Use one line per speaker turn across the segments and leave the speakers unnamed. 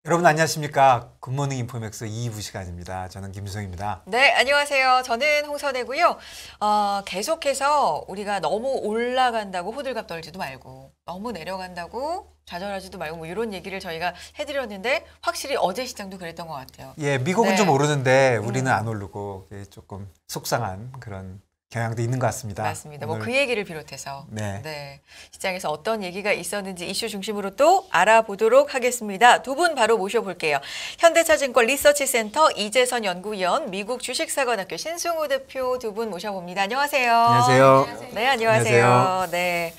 여러분 안녕하십니까. 굿모닝 인포맥스 2부 시간입니다. 저는 김수영입니다.
네, 안녕하세요. 저는 홍선혜고요. 계속해서 우리가 너무 올라간다고 호들갑 떨지도 말고 너무 내려간다고 좌절하지도 말고 뭐 이런 얘기를 저희가 해드렸는데 확실히 어제 시장도 그랬던 것 같아요.
예, 미국은
네.
좀 오르는데 우리는 안 오르고 조금 속상한 그런 경향도 있는 것 같습니다.
맞습니다. 뭐 그 얘기를 비롯해서
네.
시장에서 어떤 얘기가 있었는지 이슈 중심으로 또 알아보도록 하겠습니다. 두 분 바로 모셔볼게요. 현대차증권 리서치센터 이재선 연구위원, 미국 주식사관학교 신승우 대표 두 분 모셔봅니다. 안녕하세요.
안녕하세요.
네, 안녕하세요.
안녕하세요.
네.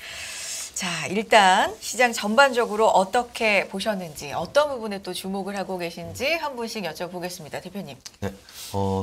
자, 일단 시장 전반적으로 어떻게 보셨는지, 어떤 부분에 또 주목을 하고 계신지 한 분씩 여쭤보겠습니다. 대표님.
네,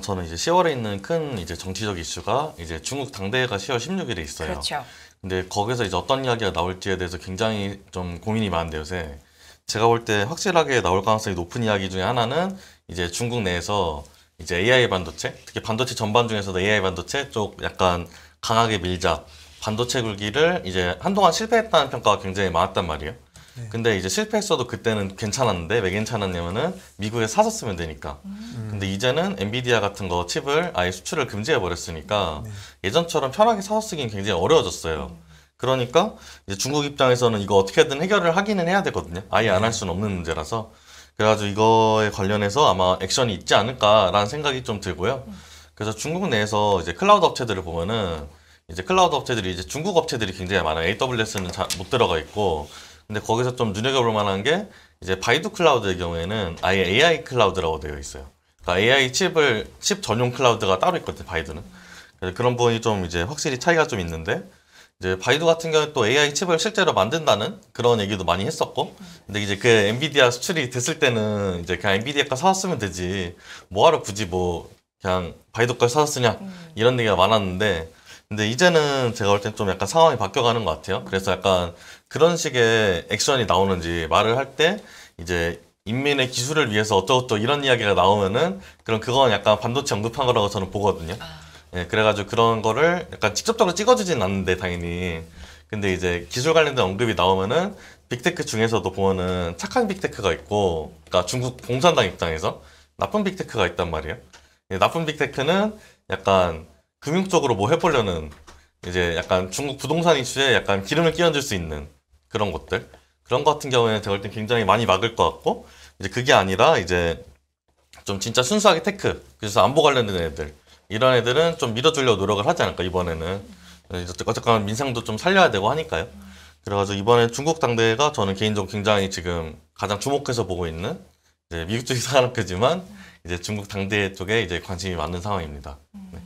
저는 이제 10월에 있는 큰 이제 정치적 이슈가 이제 중국 당대회가 10월 16일에 있어요.
그렇죠.
근데 거기서 이제 어떤 이야기가 나올지에 대해서 굉장히 좀 고민이 많은데 요새 제가 볼 때 확실하게 나올 가능성이 높은 이야기 중에 하나는 이제 중국 내에서 이제 AI 반도체, 특히 반도체 전반 중에서도 AI 반도체 쪽 약간 강하게 밀자. 반도체 굴기를 이제 한동안 실패했다는 평가가 굉장히 많았단 말이에요.
네.
근데 이제 실패했어도 그때는 괜찮았는데 왜 괜찮았냐면은 미국에 사서 쓰면 되니까. 근데 이제는 엔비디아 같은 거 칩을 아예 수출을 금지해 버렸으니까 예전처럼 편하게 사서 쓰긴 굉장히 어려워졌어요. 그러니까 이제 중국 입장에서는 이거 어떻게든 해결을 하기는 해야 되거든요. 아예 안 할 수는 없는 문제라서. 그래가지고 이거에 관련해서 아마 액션이 있지 않을까라는 생각이 좀 들고요. 그래서 중국 내에서 이제 클라우드 업체들을 보면은 이제 클라우드 업체들이 이제 중국 업체들이 굉장히 많아요. AWS는 못 들어가 있고. 근데 거기서 좀 눈여겨볼 만한 게 이제 바이두 클라우드의 경우에는 아예 AI 클라우드라고 되어 있어요. 그러니까 AI 칩 전용 클라우드가 따로 있거든요. 바이두는. 그래서 그런 부분이 좀 이제 확실히 차이가 좀 있는데 이제 바이두 같은 경우에 또 AI 칩을 실제로 만든다는 그런 얘기도 많이 했었고. 근데 이제 그 엔비디아 수출이 됐을 때는 이제 그냥 엔비디아 거 사서 쓰면 되지. 뭐하러 굳이 뭐 그냥 바이두 걸 사서 쓰냐 이런 얘기가 많았는데 근데 이제는 제가 볼 땐 좀 약간 상황이 바뀌어가는 것 같아요. 그래서 약간 그런 식의 액션이 나오는지 말을 할 때 이제 인민의 기술을 위해서 어쩌고저쩌고 이런 이야기가 나오면은 그럼 그건 약간 반도체 언급한 거라고 저는 보거든요. 예, 그래가지고 그런 거를 약간 직접적으로 찍어주진 않는데 당연히. 근데 이제 기술 관련된 언급이 나오면은 빅테크 중에서도 보면은 착한 빅테크가 있고, 그러니까 중국 공산당 입장에서 나쁜 빅테크가 있단 말이에요. 예, 나쁜 빅테크는 약간 금융 쪽으로 뭐 해보려는 이제 약간 중국 부동산 이슈에 약간 기름을 끼얹을 수 있는 그런 것들. 그런 것 같은 경우에는 제가 볼 땐 굉장히 많이 막을 것 같고, 이제 그게 아니라 이제 좀 진짜 순수하게 테크, 그래서 안보 관련된 애들, 이런 애들은 좀 밀어주려고 노력을 하지 않을까, 이번에는. 어쨌건 민생도 좀 살려야 되고 하니까요. 그래가지고 이번에 중국 당대회가 저는 개인적으로 굉장히 지금 가장 주목해서 보고 있는 이제 미국 주식 산업계지만 이제 중국 당대회 쪽에 이제 관심이 많은 상황입니다. 네.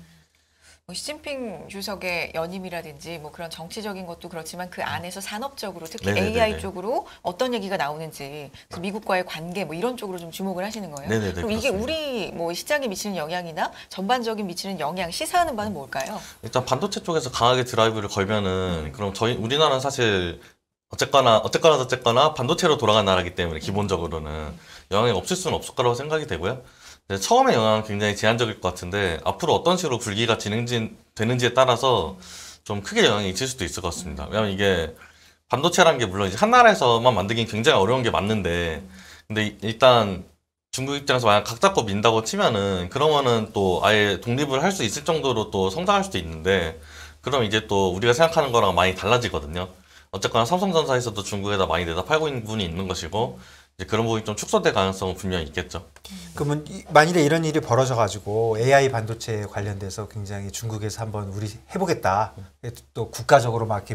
뭐 시진핑 주석의 연임이라든지 뭐 그런 정치적인 것도 그렇지만 그 안에서 산업적으로 특히
네네네네.
AI 쪽으로 어떤 얘기가 나오는지 그 미국과의 관계 뭐 이런 쪽으로 좀 주목을 하시는 거예요.
네네네,
그럼 이게
그렇습니다.
우리 뭐 시장에 미치는 영향이나 전반적인 미치는 영향 시사하는 바는 뭘까요?
일단 반도체 쪽에서 강하게 드라이브를 걸면은 그럼 우리나라는 사실 어쨌거나 반도체로 돌아간 나라이기 때문에 기본적으로는 영향이 없을 수는 없을 거라고 생각이 되고요. 근데 처음에 영향은 굉장히 제한적일 것 같은데 앞으로 어떤 식으로 굴기가 진행되는지에 따라서 좀 크게 영향이 있을 수도 있을 것 같습니다. 왜냐면 이게 반도체라는 게 물론 이제 한 나라에서만 만들긴 굉장히 어려운 게 맞는데 근데 일단 중국 입장에서 만약 각 잡고 민다고 치면은 그러면은 또 아예 독립을 할 수 있을 정도로 또 성장할 수도 있는데 그럼 이제 또 우리가 생각하는 거랑 많이 달라지거든요. 어쨌거나 삼성전자에서도 중국에다 많이 내다 팔고 있는 부분이 있는 것이고 이제 그런 부분이 좀 축소될 가능성은 분명히 있겠죠.
그러면 만일에 이런 일이 벌어져가지고 AI 반도체에 관련돼서 굉장히 중국에서 한번 우리 해보겠다. 또 국가적으로 막 이렇게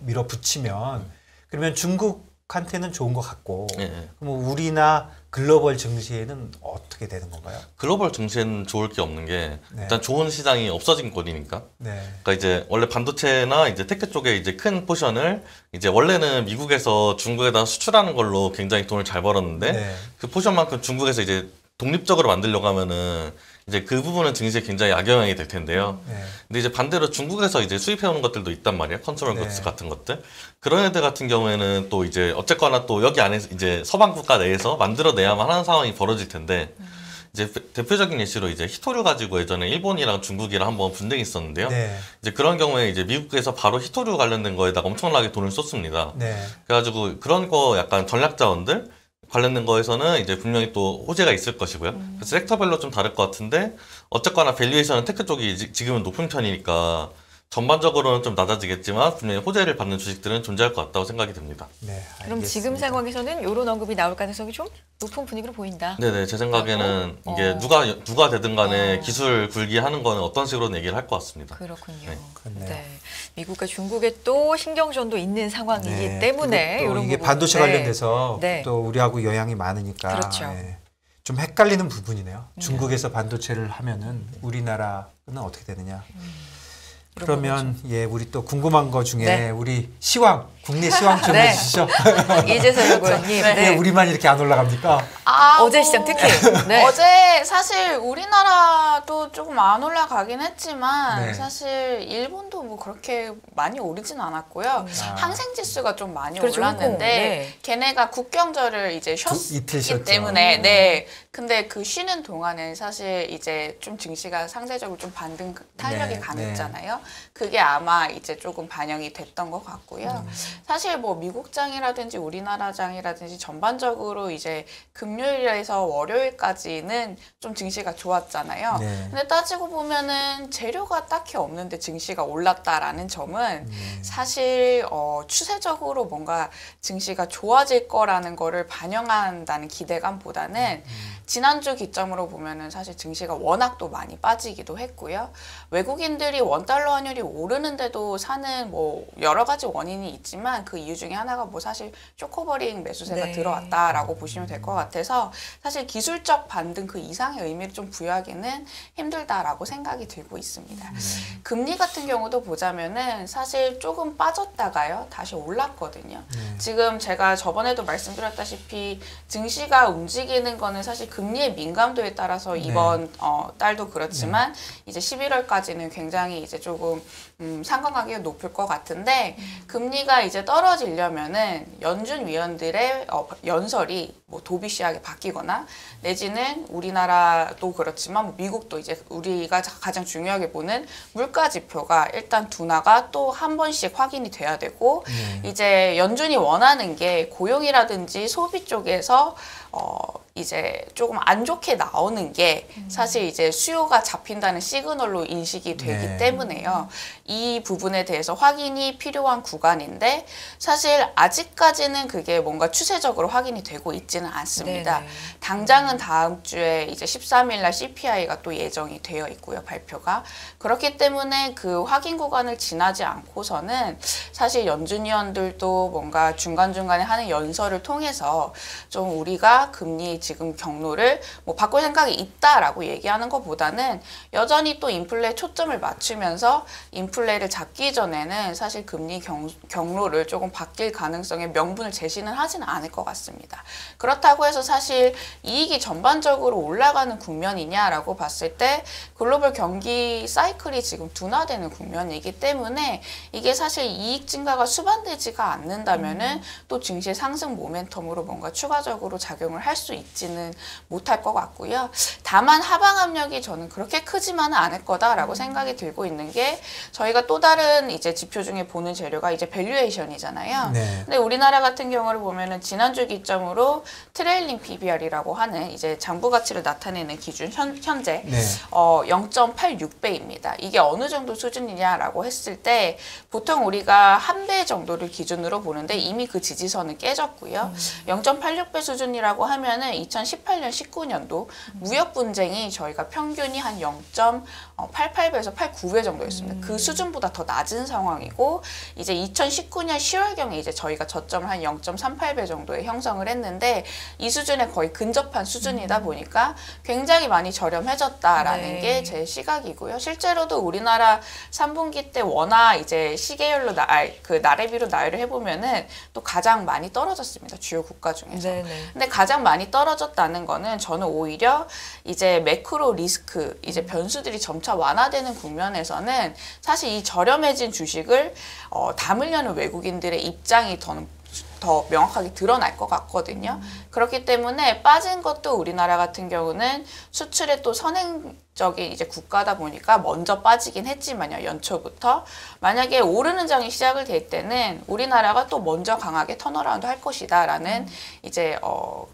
밀어붙이면 그러면 중국한테는 좋은 것 같고
예.
그럼 우리나 글로벌 증시에는 어떻게 되는 건가요?
글로벌 증시에는 좋을 게 없는 게
네.
일단 좋은 시장이 없어진 꼴이니까.
네.
그러니까 이제 원래 반도체나 이제 테크 쪽에 이제 큰 포션을 이제 원래는 미국에서 중국에다 수출하는 걸로 굉장히 돈을 잘 벌었는데
네.
그 포션만큼 중국에서 이제 독립적으로 만들려고 하면은 이제 그 부분은 증시에 굉장히 악영향이 될 텐데요.
네.
근데 이제 반대로 중국에서 이제 수입해오는 것들도 있단 말이에요. 컨슈머
네.
구드스 같은 것들. 그런 애들 같은 경우에는 또 이제 어쨌거나 또 여기 안에서 이제 서방 국가 내에서 만들어내야만 하는 상황이 벌어질 텐데 이제 대표적인 예시로 이제 히토류 가지고 예전에 일본이랑 중국이랑 한번 분쟁이 있었는데요.
네.
이제 그런 경우에 이제 미국에서 바로 히토류 관련된 거에다가 엄청나게 돈을 쏟습니다.
네.
그래가지고 그런 거 약간 전략 자원들 관련된 거에서는 이제 분명히 또 호재가 있을 것이고요. 그래서 섹터별로 좀 다를 것 같은데 어쨌거나 밸류에이션은 테크 쪽이 지금은 높은 편이니까 전반적으로는 좀 낮아지겠지만 분명히 호재를 받는 주식들은 존재할 것 같다고 생각이 듭니다.
네,
그럼
알겠습니다.
지금 상황에서는 이런 언급이 나올 가능성이 좀 높은 분위기로 보인다.
네네, 제 생각에는 이게 누가 되든 간에 기술 굴기하는 거는 어떤 식으로 얘기를 할 것 같습니다.
그렇군요.
네.
그렇네요.
네. 미국과 중국에 또 신경전도 있는 상황이기
네,
때문에
그리고 또
이런
이게
부분.
반도체
네.
관련돼서
네.
또 우리하고 영향이 많으니까
그렇죠.
예, 좀 헷갈리는 부분이네요. 중국에서 반도체를 하면은 우리나라는 어떻게 되느냐. 그러면 예, 우리 또 궁금한 거 중에
네.
우리 시황, 국내 시황 좀
네.
해주시죠.
이재석 의원님.
왜
네.
우리만 이렇게 안 올라갑니까?
어제 시장 특히. 네.
어제 사실 우리나라도 조금 안 올라가긴 했지만
네.
사실 일본도 뭐 그렇게 많이 오르진 않았고요. 항생지수가 좀 많이
그렇죠,
올랐는데
홍콩. 네.
걔네가 국경절을 이제
이틀
쉬었기
쉬었죠.
때문에 네. 근데 그 쉬는 동안에 사실 이제 좀 증시가 상대적으로 좀 반등 탄력이
네,
강했잖아요. 그게 아마 이제 조금 반영이 됐던 것 같고요. 사실 뭐 미국장이라든지 우리나라장이라든지 전반적으로 이제 금요일에서 월요일까지는 좀 증시가 좋았잖아요.
네.
근데 따지고 보면은 재료가 딱히 없는데 증시가 올랐다라는 점은 사실 추세적으로 뭔가 증시가 좋아질 거라는 거를 반영한다는 기대감보다는 지난주 기점으로 보면은 사실 증시가 워낙 또 많이 빠지기도 했고요. 외국인들이 원달러 환율이 오르는데도 사는 뭐 여러 가지 원인이 있지만 그 이유 중에 하나가 뭐 사실 쇼커버링 매수세가
네.
들어왔다라고 보시면 될 것 같아서 사실 기술적 반등 그 이상의 의미를 좀 부여하기는 힘들다라고 생각이 들고 있습니다. 금리 같은 경우도 보자면은 사실 조금 빠졌다가요 다시 올랐거든요. 지금 제가 저번에도 말씀드렸다시피 증시가 움직이는 거는 사실 금리의 민감도에 따라서 이번 달도 그렇지만 이제 11월까지는 굉장히 이제 조금 상관관계가 높을 것 같은데 금리가 이제 떨어지려면은 연준 위원들의 연설이 뭐 도비시하게 바뀌거나 내지는 우리나라도 그렇지만 뭐 미국도 이제 우리가 가장 중요하게 보는 물가 지표가 일단 둔화가 또 한 번씩 확인이 돼야 되고 이제 연준이 원하는 게 고용이라든지 소비 쪽에서 이제 조금 안 좋게 나오는 게 사실 이제 수요가 잡힌다는 시그널로 인식이 되기
네.
때문에요. 이 부분에 대해서 확인이 필요한 구간인데 사실 아직까지는 그게 뭔가 추세적으로 확인이 되고 있지는 않습니다.
네네.
당장은 다음 주에 이제 13일 날 CPI가 또 예정이 되어 있고요, 발표가. 그렇기 때문에 그 확인 구간을 지나지 않고서는 사실 연준위원들도 뭔가 중간중간에 하는 연설을 통해서 좀 우리가 금리 지금 경로를 뭐 바꿀 생각이 있다라고 얘기하는 것보다는 여전히 또 인플레에 초점을 맞추면서 인플레를 잡기 전에는 사실 금리 경로를 조금 바뀔 가능성의 명분을 제시는 하지는 않을 것 같습니다. 그렇다고 해서 사실 이익이 전반적으로 올라가는 국면이냐라고 봤을 때 글로벌 경기 사이클이 지금 둔화되는 국면이기 때문에 이게 사실 이익 증가가 수반되지가 않는다면은 또 증시의 상승 모멘텀으로 뭔가 추가적으로 작용을 할 수 있지는 못할 것 같고요. 다만 하방 압력이 저는 그렇게 크지만은 않을 거다라고 생각이 들고 있는 게 저희가 또 다른 이제 지표 중에 보는 재료가 이제 밸류에이션이잖아요.
네.
근데 우리나라 같은 경우를 보면은 지난주 기점으로 트레일링 PBR이라고 하는 이제 장부 가치를 나타내는 기준 현재
네.
0.86배입니다. 이게 어느 정도 수준이냐라고 했을 때 보통 우리가 한 배 정도를 기준으로 보는데 이미 그 지지선은 깨졌고요. 0.86배 수준이라고 하면은 2018년, 19년도 무역 분쟁이 저희가 평균이 한 0.88배에서 89배 정도였습니다. 그 수준보다 더 낮은 상황이고 이제 2019년 10월경에 이제 저희가 저점을 한 0.38배 정도에 형성을 했는데 이 수준에 거의 근접한 수준이다 보니까 굉장히 많이 저렴해졌다라는
네.
게 제 시각이고요. 실제로도 우리나라 3분기 때 원화 이제 시계열로 나래비로 나열을 해보면은 또 가장 많이 떨어졌습니다. 주요 국가 중에서.
네네.
근데 가장 많이 떨어졌다는 거는 저는 오히려 이제 매크로 리스크, 이제 변수들이 점차 완화되는 국면에서는 사실 이 저렴해진 주식을 담으려는 외국인들의 입장이 더 명확하게 드러날 것 같거든요. 그렇기 때문에 빠진 것도 우리나라 같은 경우는 수출에 또 선행 적인 이제 국가다 보니까 먼저 빠지긴 했지만요. 연초부터 만약에 오르는 장이 시작을 될 때는 우리나라가 또 먼저 강하게 턴어라운드 할 것이다라는 이제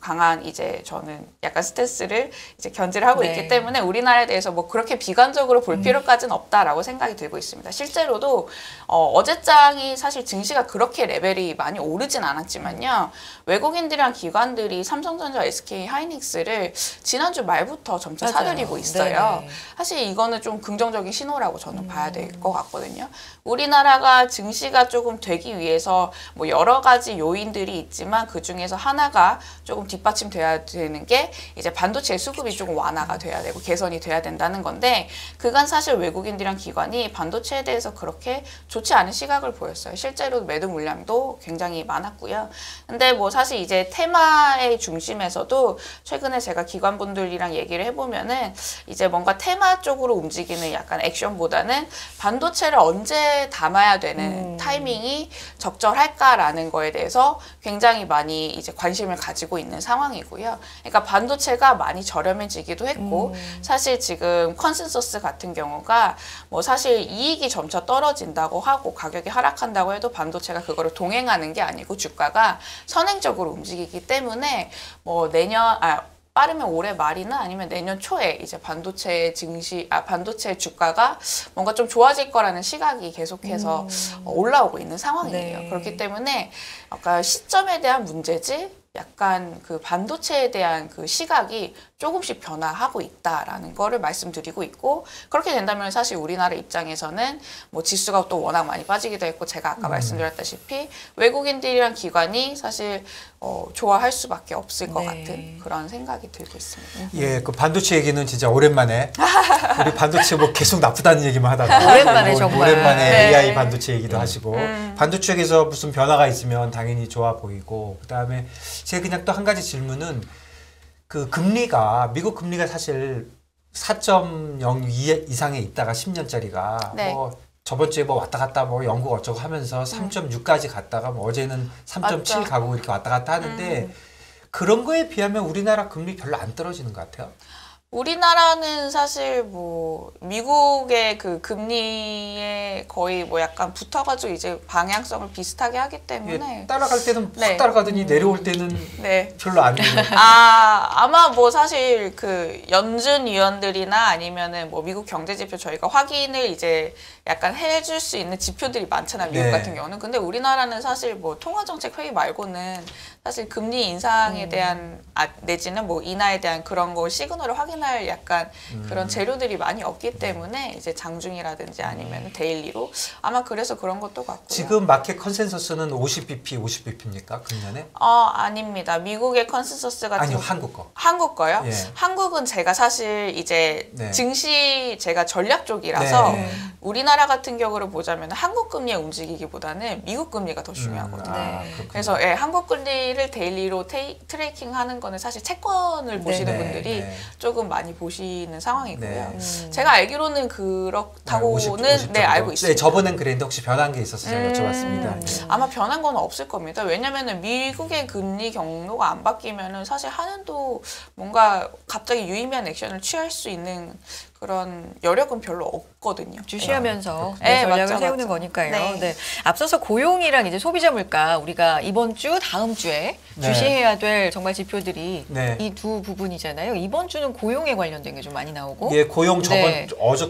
강한 이제 저는 약간 스탠스를 이제 견지를 하고
네.
있기 때문에 우리나라에 대해서 뭐 그렇게 비관적으로 볼 필요까지는 없다라고 생각이 들고 있습니다. 실제로도 어제장이 사실 증시가 그렇게 레벨이 많이 오르진 않았지만요. 외국인들이랑 기관들이 삼성전자, SK 하이닉스를 지난주 말부터 점차
맞아요.
사들이고 있어요.
네네.
사실 이거는 좀 긍정적인 신호라고 저는 봐야 될 것 같거든요. 우리나라가 증시가 조금 되기 위해서 뭐 여러 가지 요인들이 있지만 그 중에서 하나가 조금 뒷받침돼야 되는 게 이제 반도체 수급이 조금 완화가 돼야 되고 개선이 돼야 된다는 건데 그간 사실 외국인들이랑 기관이 반도체에 대해서 그렇게 좋지 않은 시각을 보였어요. 실제로 매도 물량도 굉장히 많았고요. 근데 뭐 사실 이제 테마의 중심에서도 최근에 제가 기관분들이랑 얘기를 해보면은 이제 뭔가 테마 쪽으로 움직이는 약간 액션보다는 반도체를 언제 담아야 되는 타이밍이 적절할까라는 거에 대해서 굉장히 많이 이제 관심을 가지고 있는 상황이고요. 그러니까 반도체가 많이 저렴해지기도 했고 사실 지금 컨센서스 같은 경우가 뭐 사실 이익이 점차 떨어진다고 하고 가격이 하락한다고 해도 반도체가 그거를 동행하는 게 아니고 주가가 선행적으로 움직이기 때문에 뭐 빠르면 올해 말이나 아니면 내년 초에 이제 반도체 주가가 뭔가 좀 좋아질 거라는 시각이 계속해서 올라오고 있는 상황이에요.
네.
그렇기 때문에 아까 시점에 대한 문제지 약간 그 반도체에 대한 그 시각이 조금씩 변화하고 있다라는 거를 말씀드리고 있고 그렇게 된다면 사실 우리나라 입장에서는 뭐 지수가 또 워낙 많이 빠지기도 했고 제가 아까 말씀드렸다시피 외국인들이랑 기관이 사실 좋아할 수밖에 없을 것
네.
같은 그런 생각이 들고 있습니다.
예, 그 반도체 얘기는 진짜 오랜만에 우리 반도체 뭐 계속 나쁘다는 얘기만 하다가
오랜만에
뭐
정말.
오랜만에
네.
AI 반도체 얘기도 하시고 반도체에서 무슨 변화가 있으면 당연히 좋아 보이고 그다음에 제가 그냥 또 한 가지 질문은 그 금리가 미국 금리가 사실 4.0 이상에 있다가 10년짜리가
네.
뭐 저번 주에 뭐 왔다 갔다 뭐 영국 어쩌고 하면서 3.6까지 갔다가 뭐 어제는 3.7
맞죠.
가고 이렇게 왔다 갔다 하는데 그런 거에 비하면 우리나라 금리 별로 안 떨어지는 것 같아요.
우리나라는 사실 뭐 미국의 그 금리에 거의 뭐 약간 붙어가지고 이제 방향성을 비슷하게 하기 때문에
따라갈 때는 확
네.
따라가더니 내려올 때는
네.
별로 안 내려.
아마 뭐 사실 그 연준 위원들이나 아니면은 뭐 미국 경제 지표 저희가 확인을 이제 약간 해줄 수 있는 지표들이 많잖아요. 미국
네.
같은 경우는. 근데 우리나라는 사실 뭐 통화정책 회의 말고는 사실 금리 인상에 대한 내지는 뭐 인하에 대한 그런 거 시그널을 확인할 약간 그런 재료들이 많이 없기 때문에 이제 장중이라든지 아니면 데일리로 아마 그래서 그런 것도 같고요.
지금 마켓 컨센서스는 50bp입니까? 금년에?
아닙니다. 미국의 컨센서스 같은
아니요, 한국 거.
한국 거요?
예.
한국은 제가 사실 이제
네.
증시 제가 전략 쪽이라서
네.
우리나라 같은 경우를 보자면 한국 금리에 움직이기보다는 미국 금리가 더 중요하거든요.
그렇군요.
그래서 예, 한국 금리를 데일리로 트래킹하는 거는 사실 채권을 보시는
네,
분들이
네.
조금 많이 보시는 상황이고요.
네.
제가 알기로는 그렇다고는
50
네, 알고 있습니다.
네, 저번엔 그랬는데 혹시 변한 게 있어서 제가 여쭤봤습니다. 네.
아마 변한 건 없을 겁니다. 왜냐면은 미국의 금리 경로가 안 바뀌면은 사실 한은도 뭔가 갑자기 유의미한 액션을 취할 수 있는 그런 여력은 별로 없거든요.
주시하면서
네,
전략을
맞죠,
세우는
맞죠.
거니까요.
네.
네. 앞서서 고용이랑 이제 소비자 물가 우리가 이번 주 다음 주에
네.
주시해야 될 정말 지표들이
네.
이 두 부분이잖아요. 이번 주는 고용에 관련된 게 좀 많이 나오고.
예, 고용
네.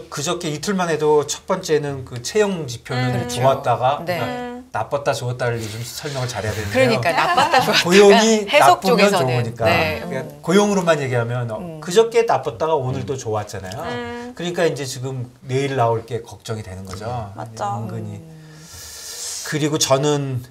그저께 이틀만 해도 첫 번째는 그 채용 지표는
그렇죠.
좋았다가
네.
그러니까 나빴다 좋았다를 요즘 설명을 잘해야 되는데요.
그러니까 나빴다 좋았다.
고용이
해석
나쁘면
쪽에서는.
좋으니까
네.
그러니까 고용으로만 얘기하면 그저께 나빴다가 오늘 또 좋았잖아요. 그러니까 이제 지금 내일 나올 게 걱정이 되는 거죠.
맞죠.
은근히. 그리고 저는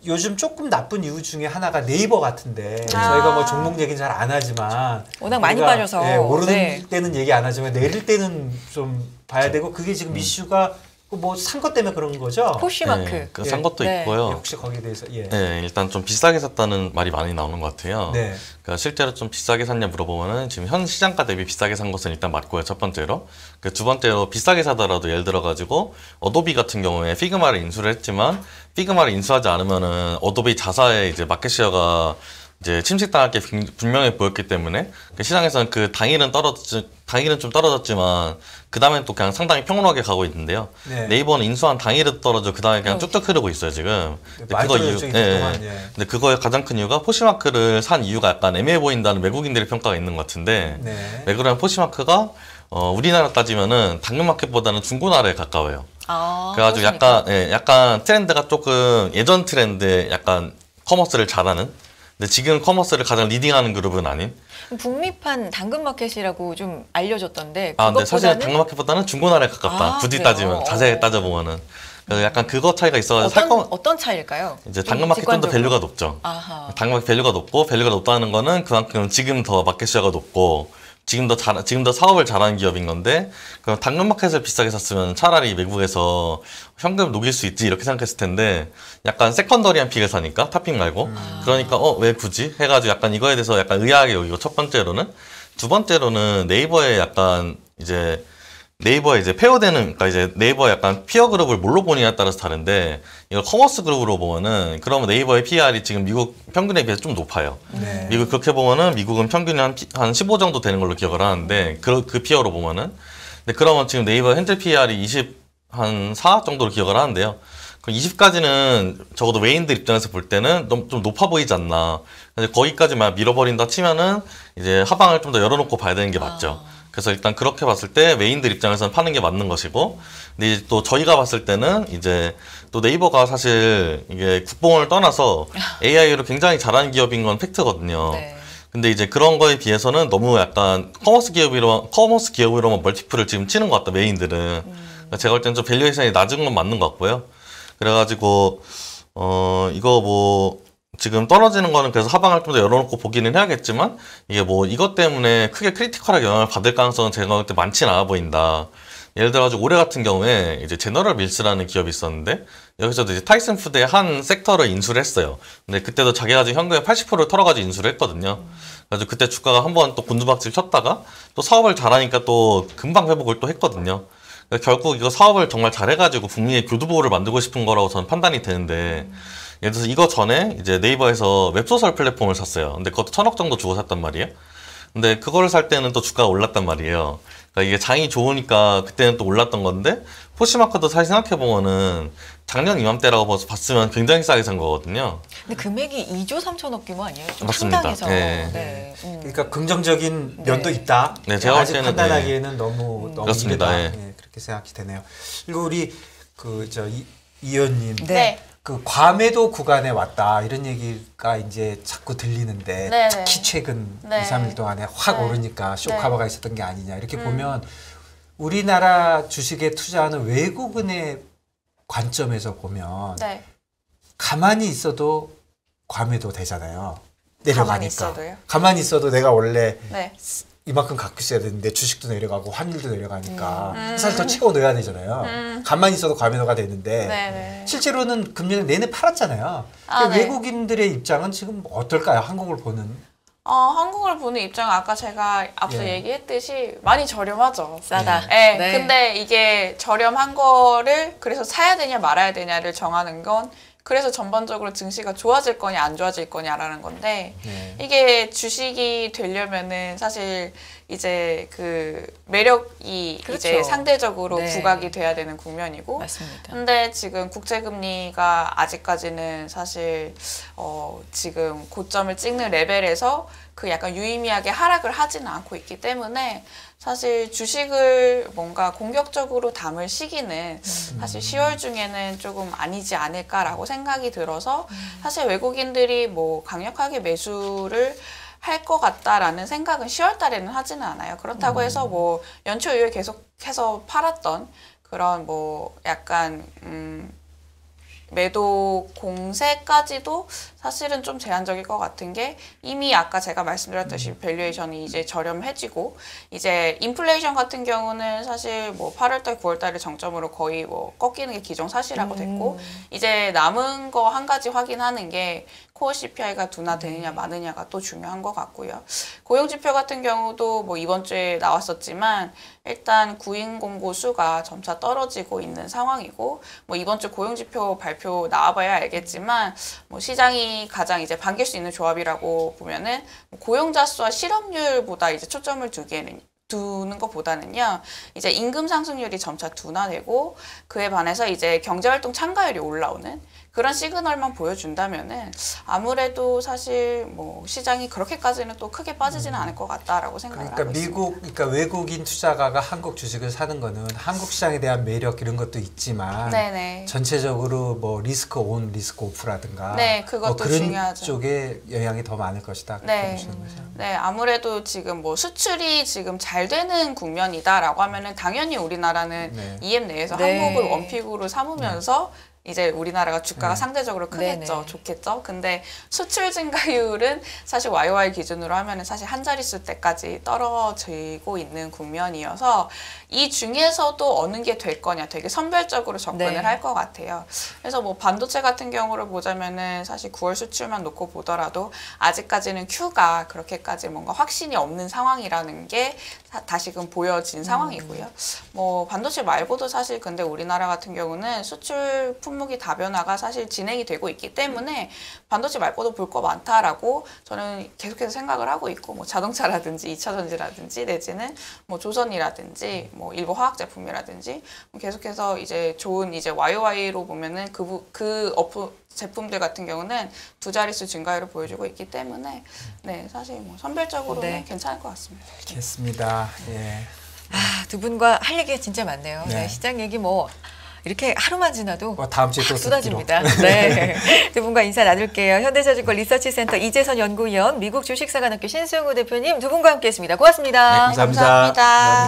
요즘 조금 나쁜 이유 중에 하나가 네이버 같은데 저희가 뭐 종목 얘기는 잘 안 하지만
워낙 많이
우리가,
빠져서.
예, 오르는
네.
때는 얘기 안 하지만 내릴 때는 좀 봐야 되고 그게 지금 이슈가 뭐 산 것 때문에 그런 거죠.
포시마크.
네,
예.
산 것도
네.
예,
있고요.
혹시 거기에 대해서 예.
네, 일단 좀 비싸게 샀다는 말이 많이 나오는 것 같아요.
네.
그러니까 실제로 좀 비싸게 샀냐 물어보면은 지금 현 시장가 대비 비싸게 산 것은 일단 맞고요. 첫 번째로. 두 번째로 비싸게 사더라도 예를 들어 가지고 어도비 같은 경우에 피그마를 인수를 했지만 피그마를 인수하지 않으면은 어도비 자사의 이제 마켓시어가 이제 침식당할 게 분명해 보였기 때문에 그 시장에서는 그 당일은 좀 떨어졌지만 그 다음엔 또 그냥 상당히 평온하게 가고 있는데요.
네.
네이버는 인수한 당일은 떨어져 그 다음에 그냥 쭉쭉 흐르고 있어요 지금. 근데
많이
그거
떨어졌죠,
이유,
그동안.
근데 그거의 가장 큰 이유가 포시마크를 산 이유가 약간 애매해 보인다는 외국인들의 평가가 있는 것 같은데
네.
왜 그러면 포시마크가 우리나라 따지면은 당근마켓보다는 중고나라에 가까워요. 그래가지고 약간 트렌드가 조금 예전 트렌드에 약간 커머스를 잘하는. 근데 지금 커머스를 가장 리딩하는 그룹은 아닌.
북미판 당근마켓이라고 좀 알려졌던데.
근데 사실 당근마켓보다는 중고나라에 가깝다. 굳이
그래요?
따지면 자세히 따져보면은. 그래서 약간 그거 차이가 있어가지고
어떤 차이일까요?
이제 당근마켓 좀 더 밸류가 높죠. 당근마켓 밸류가 높다는 거는 그만큼 지금 더 마켓 쉐어가 높고. 지금 더 사업을 잘하는 기업인 건데, 그럼 당근마켓을 비싸게 샀으면 차라리 외국에서 현금을 녹일 수 있지, 이렇게 생각했을 텐데, 약간 세컨더리한 픽을 사니까, 탑픽 말고. 그러니까, 왜 굳이? 해가지고 약간 이거에 대해서 약간 의아하게 여기고, 첫 번째로는. 두 번째로는 네이버에 이제 페어되는, 그러니까 이제 네이버 약간 피어 그룹을 뭘로 보느냐에 따라서 다른데, 이걸 커머스 그룹으로 보면은, 그러면 네이버의 PR이 지금 미국 평균에 비해서 좀 높아요.
네.
미국 그렇게 보면은 미국은 평균이 한 15 정도 되는 걸로 기억을 하는데, 그 피어로 보면은. 근데 그러면 지금 네이버 현재 PR이 4 정도로 기억을 하는데요. 그럼 20까지는 적어도 외인들 입장에서 볼 때는 좀 높아 보이지 않나. 거기까지만 밀어버린다 치면은, 이제 하방을 좀 더 열어놓고 봐야 되는 게 맞죠. 그래서 일단 그렇게 봤을 때 메인들 입장에서는 파는 게 맞는 것이고, 근데 이제 또 저희가 봤을 때는 이제 또 네이버가 사실 이게 국뽕을 떠나서 AI를 굉장히 잘하는 기업인 건 팩트거든요.
네.
근데 이제 그런 거에 비해서는 너무 약간 커머스 기업으로만 멀티플을 지금 치는 것 같다, 메인들은. 제가 볼 때는 좀 밸류에이션이 낮은 건 맞는 것 같고요. 그래가지고, 이거 지금 떨어지는 거는 그래서 하방을 좀 더 열어놓고 보기는 해야겠지만, 이게 이것 때문에 크게 크리티컬하게 영향을 받을 가능성은 제가 볼 때 많지는 않아 보인다. 예를 들어가지고 올해 같은 경우에 이제 제너럴 밀스라는 기업이 있었는데, 여기서도 이제 타이슨 푸드의 한 섹터를 인수를 했어요. 근데 그때도 자기가 지금 현금의 80%를 털어가지고 인수를 했거든요. 그래서 그때 주가가 한번 또 곤두박질 쳤다가 또 사업을 잘하니까 또 금방 회복을 또 했거든요. 결국 이거 사업을 정말 잘해가지고 북미의 교두보를 만들고 싶은 거라고 저는 판단이 되는데, 예를 들어서 이거 전에 이제 네이버에서 웹소설 플랫폼을 샀어요. 근데 그것도 1,000억 정도 주고 샀단 말이에요. 근데 그거를 살 때는 또 주가가 올랐단 말이에요. 그러니까 이게 장이 좋으니까 그때는 또 올랐던 건데, 포시마크도 사실 생각해보면은 작년 이맘때라고 봤으면 굉장히 싸게 산 거거든요.
근데 금액이 2조 3천억 규모 아니에요? 좀
맞습니다.
상당해서.
네.
그러니까 긍정적인 면도 있다.
네, 제가 볼
아직
때는
판단하기에는 너무
그렇습니다.
이르다. 그렇게 생각이 되네요. 그리고 우리 이 의원님,
네.
그 과매도 구간에 왔다 이런 얘기가 이제 자꾸 들리는데
네네.
특히 최근
네.
2, 3일 동안에 확
네.
오르니까 쇼카바가 있었던 게 아니냐 이렇게
음.
보면 우리나라 주식에 투자하는 외국인의 관점에서 보면
네.
가만히 있어도 과매도 되잖아요. 내려가니까.
가만히 있어도요?
가만히 있어도 내가 원래
네.
이만큼 갖고 있어야 되는데 주식도 내려가고 환율도 내려가니까 사실 더 채워 넣어야 되잖아요. 가만히 있어도 과매도가 되는데
네네.
실제로는 금년에 내내 팔았잖아요.
네.
외국인들의 입장은 지금 어떨까요? 한국을 보는.
한국을 보는 입장은 아까 제가 앞서
예.
얘기했듯이 많이 저렴하죠.
싸다.
네.
네.
근데 이게 저렴한 거를 그래서 사야 되냐 말아야 되냐를 정하는 건 그래서 전반적으로 증시가 좋아질 거냐 안 좋아질 거냐라는 건데
네.
이게 주식이 되려면은 사실 이제 그 매력이
그렇죠.
이제 상대적으로
네.
부각이 돼야 되는 국면이고
맞습니다.
근데 지금 국제금리가 아직까지는 사실 지금 고점을 찍는 레벨에서 그 약간 유의미하게 하락을 하지는 않고 있기 때문에 사실 주식을 뭔가 공격적으로 담을 시기는 사실 10월 중에는 조금 아니지 않을까라고 생각이 들어서 사실 외국인들이 뭐 강력하게 매수를 할 것 같다라는 생각은 10월 달에는 하지는 않아요. 그렇다고 해서 뭐 연초 이후에 계속해서 팔았던 그런 뭐 약간 매도 공세까지도 사실은 좀 제한적일 것 같은 게 이미 아까 제가 말씀드렸듯이 밸류에이션이 이제 저렴해지고 이제 인플레이션 같은 경우는 사실 뭐 8월달, 9월달을 정점으로 거의 뭐 꺾이는 게 기정사실화가 됐고 이제 남은 거 한 가지 확인하는 게 코어 CPI가 둔화되느냐 마느냐가 또 중요한 것 같고요. 고용 지표 같은 경우도 뭐 이번 주에 나왔었지만 일단 구인 공고 수가 점차 떨어지고 있는 상황이고 뭐 이번 주 고용 지표 발표 나와봐야 알겠지만 뭐 시장이 가장 이제 반길 수 있는 조합이라고 보면은 고용자 수와 실업률보다 이제 초점을 두는 것보다는요, 이제 임금 상승률이 점차 둔화되고 그에 반해서 이제 경제활동 참가율이 올라오는 그런 시그널만 보여준다면은 아무래도 사실 뭐 시장이 그렇게까지는 또 크게 빠지지는 않을 것 같다라고 생각을 하고 있습니다.
그러니까 외국인 투자가가 한국 주식을 사는 거는 한국 시장에 대한 매력 이런 것도 있지만
네네.
전체적으로 뭐 리스크 온, 리스크 오프라든가
네, 그것도
그런
중요하죠.
쪽에 영향이 더 많을 것이다. 그렇게
네.
보시는 거죠.
네, 아무래도 지금 뭐 수출이 지금 잘 되는 국면이다라고 하면은 당연히 우리나라는
네.
EM 내에서
네.
한국을 원픽으로 삼으면서 이제 우리나라가 주가가
네.
상대적으로 크겠죠.
네네.
좋겠죠. 근데 수출 증가율은 사실 YOY 기준으로 하면은 사실 한 자릿수 때까지 떨어지고 있는 국면이어서 이 중에서도 어느 게 될 거냐 되게 선별적으로 접근을
네.
할 것 같아요. 그래서 뭐 반도체 같은 경우를 보자면은 사실 9월 수출만 놓고 보더라도 아직까지는 Q가 그렇게까지 뭔가 확신이 없는 상황이라는 게 다시금 보여진 상황이고요. 뭐 반도체 말고도 사실 근데 우리나라 같은 경우는 수출 품목이 다변화가 사실 진행이 되고 있기 때문에 반도체 말고도 볼 거 많다라고 저는 계속해서 생각을 하고 있고 뭐 자동차라든지 2차 전지라든지 내지는 뭐 조선이라든지 뭐 일부 화학 제품이라든지 계속해서 이제 좋은 이제 YOY로 보면은 그 제품들 같은 경우는 두 자릿수 증가율을 보여주고 있기 때문에 네 사실 뭐 선별적으로는
네.
괜찮을 것 같습니다.
알겠습니다. 예.
두 분과 할 얘기가 진짜 많네요.
네.
네, 시장 얘기 뭐 이렇게 하루만 지나도
뭐 다음 주에 또 듣기로.
쏟아집니다. 네. 두 분과 인사 나눌게요. 현대차증권 리서치센터 이재선 연구위원, 미국 주식사관학교 신승우 대표님 두 분과 함께했습니다. 고맙습니다.
네, 감사합니다.
감사합니다.